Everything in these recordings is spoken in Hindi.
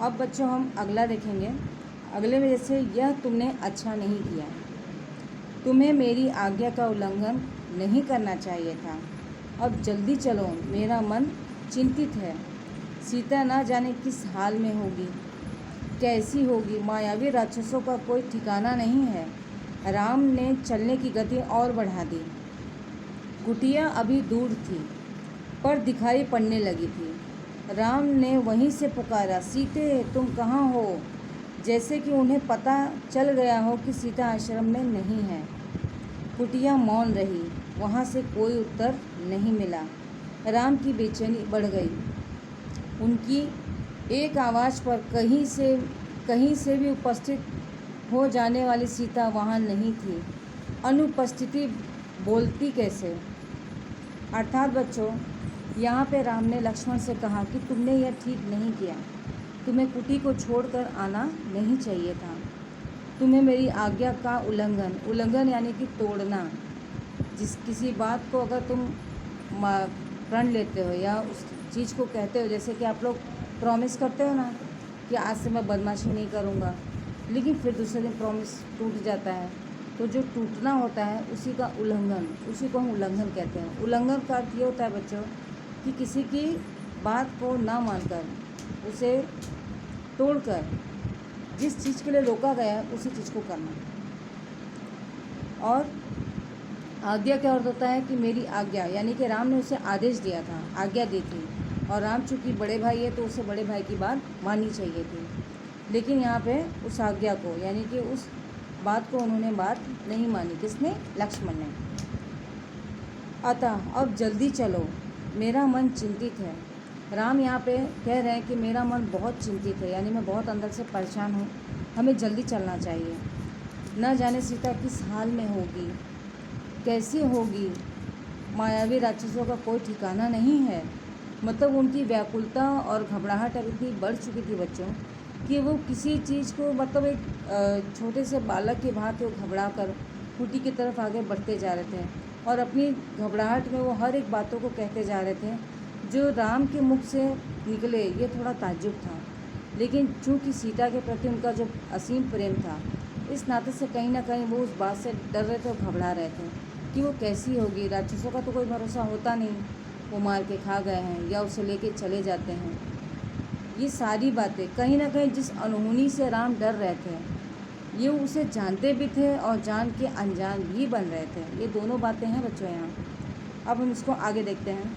अब बच्चों हम अगला देखेंगे। अगले में जैसे यह तुमने अच्छा नहीं किया, तुम्हें मेरी आज्ञा का उल्लंघन नहीं करना चाहिए था। अब जल्दी चलो, मेरा मन चिंतित है। सीता ना जाने किस हाल में होगी, कैसी होगी। मायावी राक्षसों का कोई ठिकाना नहीं है। राम ने चलने की गति और बढ़ा दी। कुटिया अभी दूर थी पर दिखाई पड़ने लगी थी। राम ने वहीं से पुकारा, सीते तुम कहाँ हो? जैसे कि उन्हें पता चल गया हो कि सीता आश्रम में नहीं है। कुटिया मौन रही, वहाँ से कोई उत्तर नहीं मिला। राम की बेचैनी बढ़ गई। उनकी एक आवाज़ पर कहीं से भी उपस्थित हो जाने वाली सीता वहाँ नहीं थी। अनुपस्थिति बोलती कैसे? अर्थात बच्चों, यहाँ पे राम ने लक्ष्मण से कहा कि तुमने यह ठीक नहीं किया, तुम्हें कुटी को छोड़कर आना नहीं चाहिए था। तुम्हें मेरी आज्ञा का उल्लंघन यानी कि तोड़ना। किसी बात को अगर तुम प्रण लेते हो या उस चीज़ को कहते हो, जैसे कि आप लोग प्रॉमिस करते हो ना कि आज से मैं बदमाशी नहीं करूँगा, लेकिन फिर दूसरे दिन प्रॉमिस टूट जाता है, तो जो टूटना होता है उसी का उल्लंघन, उसी को हम उल्लंघन कहते हैं। उल्लंघन का अर्थ ये होता है बच्चों कि किसी की बात को ना मानकर, उसे तोड़कर जिस चीज़ के लिए रोका गया है उसी चीज़ को करना। और आज्ञा क्या अर्थ होता है कि मेरी आज्ञा, यानी कि राम ने उसे आदेश दिया था, आज्ञा दी थी, और राम चूँकि बड़े भाई है तो उसे बड़े भाई की बात माननी चाहिए थी। लेकिन यहाँ पे उस आज्ञा को, यानी कि उस बात को उन्होंने बात नहीं मानी। किसने? लक्ष्मण ने। अतः अब जल्दी चलो, मेरा मन चिंतित है। राम यहाँ पे कह रहे हैं कि मेरा मन बहुत चिंतित है, यानी मैं बहुत अंदर से परेशान हूँ, हमें जल्दी चलना चाहिए। न जाने सीता किस हाल में होगी, कैसी होगी। मायावी राक्षसों का कोई ठिकाना नहीं है। मतलब उनकी व्याकुलता और घबराहट अब इतनी बढ़ चुकी थी बच्चों कि वो किसी चीज़ को, मतलब एक छोटे से बालक के भांति वो घबरा कर कुटी की तरफ आगे बढ़ते जा रहे थे, और अपनी घबराहट में वो हर एक बातों को कहते जा रहे थे जो राम के मुख से निकले। ये थोड़ा ताज्जुब था, लेकिन चूँकि सीता के प्रति उनका जो असीम प्रेम था, इस नाते से कहीं ना कहीं वो उस बात से डर रहे थे और घबरा रहे थे कि वो कैसी होगी। राक्षसों का तो कोई भरोसा होता नहीं, वो मार के खा गए हैं या उसे लेके चले जाते हैं। ये सारी बातें कहीं ना कहीं जिस अनहोनी से राम डर रहे थे, ये उसे जानते भी थे और जान के अनजान भी बन रहे थे। ये दोनों बातें हैं बच्चों यहाँ। अब हम इसको आगे देखते हैं।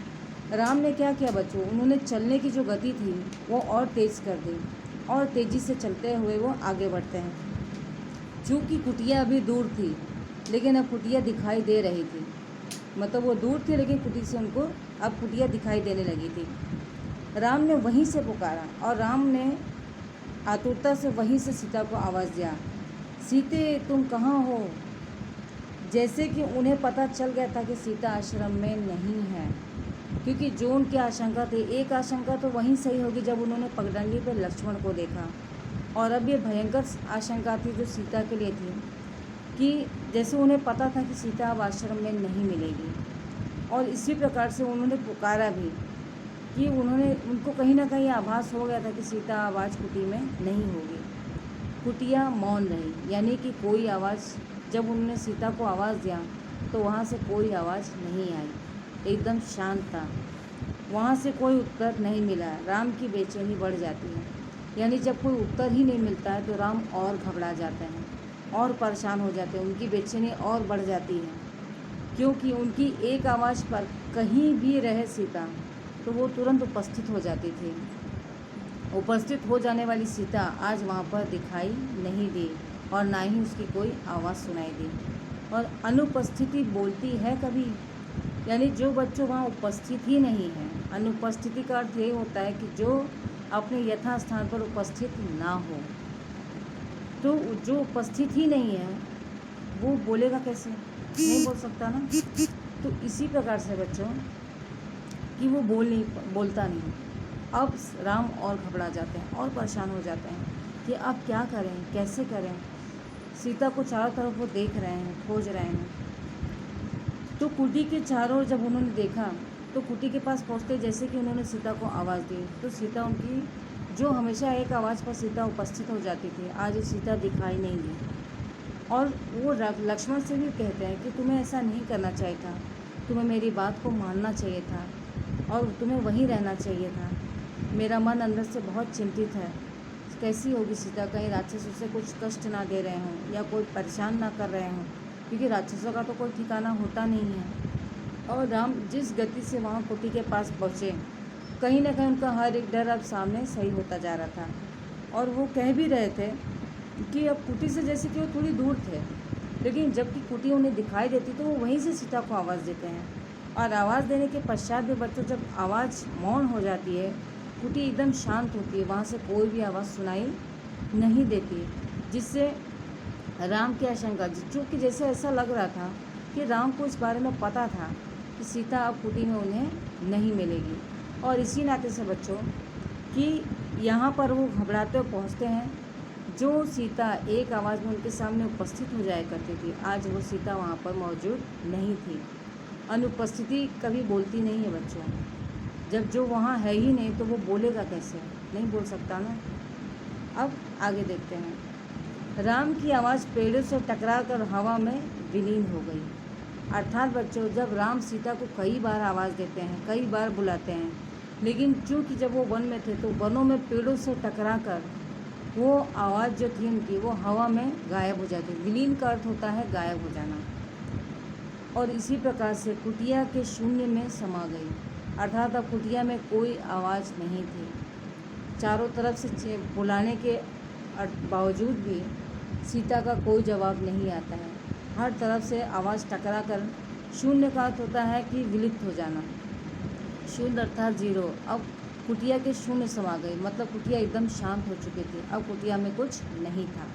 राम ने क्या किया बच्चों, उन्होंने चलने की जो गति थी वो और तेज़ कर दी, और तेज़ी से चलते हुए वो आगे बढ़ते हैं। चूँकि कुटिया अभी दूर थी, लेकिन अब कुटिया दिखाई दे रही थी। मतलब वो दूर थी लेकिन कुटी से उनको अब कुटिया दिखाई देने लगी थी। राम ने वहीं से पुकारा, और राम ने आतुरता से वहीं से सीता को आवाज़ दिया, सीते तुम कहाँ हो? जैसे कि उन्हें पता चल गया था कि सीता आश्रम में नहीं है, क्योंकि जो उनकी आशंका थी, एक आशंका तो वहीं सही होगी जब उन्होंने पगडंडी पर लक्ष्मण को देखा, और अब ये भयंकर आशंका थी जो सीता के लिए थी कि जैसे उन्हें पता था कि सीता अब आश्रम में नहीं मिलेगी, और इसी प्रकार से उन्होंने पुकारा भी कि उनको कहीं ना कहीं आभास हो गया था कि सीता आवाज़ कुटी में नहीं होगी। कुटिया मौन रही, यानी कि कोई आवाज़, जब उन्होंने सीता को आवाज़ दिया तो वहाँ से कोई आवाज़ नहीं आई, एकदम शांत था। वहाँ से कोई उत्तर नहीं मिला। राम की बेचैनी बढ़ जाती है, यानी जब कोई उत्तर ही नहीं मिलता है तो राम और घबरा जाते हैं और परेशान हो जाते हैं, उनकी बेचैनी और बढ़ जाती है, क्योंकि उनकी एक आवाज़ पर कहीं भी रहे सीता तो वो तुरंत उपस्थित हो जाती थी। उपस्थित हो जाने वाली सीता आज वहाँ पर दिखाई नहीं दी, और ना ही उसकी कोई आवाज़ सुनाई दी। और अनुपस्थिति बोलती है कभी, यानी जो बच्चों वहाँ उपस्थित ही नहीं है। अनुपस्थिति का अर्थ यही होता है कि जो अपने यथा स्थान पर उपस्थित ना हो, तो जो उपस्थित ही नहीं है वो बोलेगा कैसे? नहीं बोल सकता ना। तो इसी प्रकार से बच्चों कि वो बोलता नहीं। अब राम और घबरा जाते हैं और परेशान हो जाते हैं कि अब क्या करें, कैसे करें। सीता को चारों तरफ वो देख रहे हैं, खोज रहे हैं। तो कुटी के चारों जब उन्होंने देखा तो कुटी के पास पहुँचते जैसे कि उन्होंने सीता को आवाज़ दी तो सीता उनकी जो हमेशा एक आवाज़ पर सीता उपस्थित हो जाती थी, आज सीता दिखाई नहीं दी। और वो लक्ष्मण से भी कहते हैं कि तुम्हें ऐसा नहीं करना चाहिए था, तुम्हें मेरी बात को मानना चाहिए था और तुम्हें वहीं रहना चाहिए था। मेरा मन अंदर से बहुत चिंतित है, कैसी होगी सीता, कहीं राक्षस उसे कुछ कष्ट ना दे रहे हों या कोई परेशान ना कर रहे हों, क्योंकि राक्षसों का तो कोई ठिकाना होता नहीं है। और राम जिस गति से वहाँ कुटी के पास पहुँचे, कहीं ना कहीं उनका हर एक डर अब सामने सही होता जा रहा था। और वो कह भी रहे थे कि अब कुटी से जैसे कि वो थोड़ी दूर थे, लेकिन जबकि कुटी उन्हें दिखाई देती तो वो वहीं से सीता को आवाज़ देते हैं। और आवाज़ देने के पश्चात भी बच्चों जब आवाज़ मौन हो जाती है, कुटी एकदम शांत होती है, वहाँ से कोई भी आवाज़ सुनाई नहीं देती, जिससे राम की आशंका, चूँकि जैसे ऐसा लग रहा था कि राम को इस बारे में पता था कि सीता अब कुटी में उन्हें नहीं मिलेगी। और इसी नाते से बच्चों कि यहाँ पर वो घबराते हुए पहुँचते हैं। जो सीता एक आवाज़ में उनके सामने उपस्थित हो जाया करती थी, आज वो सीता वहाँ पर मौजूद नहीं थी। अनुपस्थिति कभी बोलती नहीं है बच्चों, जब जो वहाँ है ही नहीं तो वो बोलेगा कैसे, नहीं बोल सकता ना। अब आगे देखते हैं। राम की आवाज़ पेड़ों से टकरा कर हवा में विलीन हो गई। अर्थात बच्चों, जब राम सीता को कई बार आवाज़ देते हैं, कई बार बुलाते हैं, लेकिन चूँकि जब वो वन में थे तो वनों में पेड़ों से टकरा कर वो आवाज़ जो थी उनकी वो हवा में गायब हो जाती। विलीन का अर्थ होता है गायब हो जाना। और इसी प्रकार से कुटिया के शून्य में समा गई, अर्थात अब कुटिया में कोई आवाज़ नहीं थी। चारों तरफ से बुलाने के बावजूद भी सीता का कोई जवाब नहीं आता है। हर तरफ से आवाज़ टकरा कर शून्य का अर्थ होता है कि विलुप्त हो जाना। शून्य अर्थात जीरो। अब कुटिया के शून्य समा गई, मतलब कुटिया एकदम शांत हो चुकी थी, अब कुटिया में कुछ नहीं था।